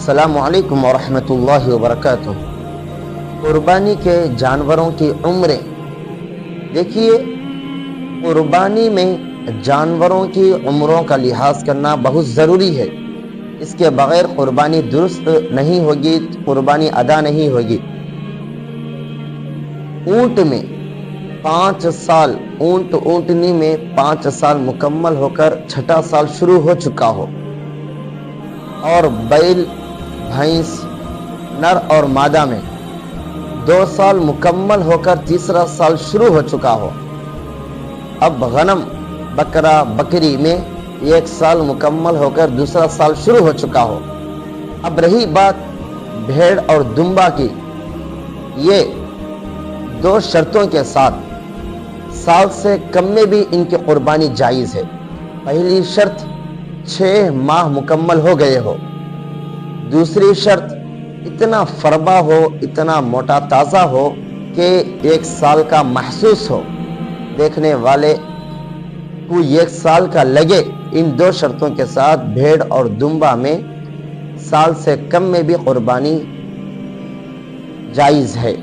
السلام علیکم ورحمۃ اللہ وبرکاتہ۔ قربانی کے جانوروں کی عمریں دیکھیے، قربانی میں جانوروں کی عمروں کا لحاظ کرنا بہت ضروری ہے۔ اس کے بغیر قربانی درست نہیں ہوگی، قربانی ادا نہیں ہوگی۔ اونٹ میں 5 سال، اونٹنی میں 5 سال مکمل ہو کر 6واں سال شروع ہو چکا ہو، اور بیل بھینس نر اور مادہ میں 2 سال مکمل ہو کر 3واں سال شروع ہو چکا ہو۔ اب غنم بکرا بکری میں 1 سال مکمل ہو کر 2واں سال شروع ہو چکا ہو۔ اب رہی بات بھیڑ اور دمبا کی، یہ 2 شرطوں کے ساتھ سال سے کم میں بھی ان کی قربانی جائز ہے۔ پہلی شرط 6 ماہ مکمل ہو گئے ہو۔ دوسری شرط اتنا فربا ہو، اتنا موٹا تازہ ہو کہ 1 سال کا محسوس ہو، دیکھنے والے کو 1 سال کا لگے۔ ان 2 شرطوں کے ساتھ بھیڑ اور دمبا میں سال سے کم میں بھی قربانی جائز ہے۔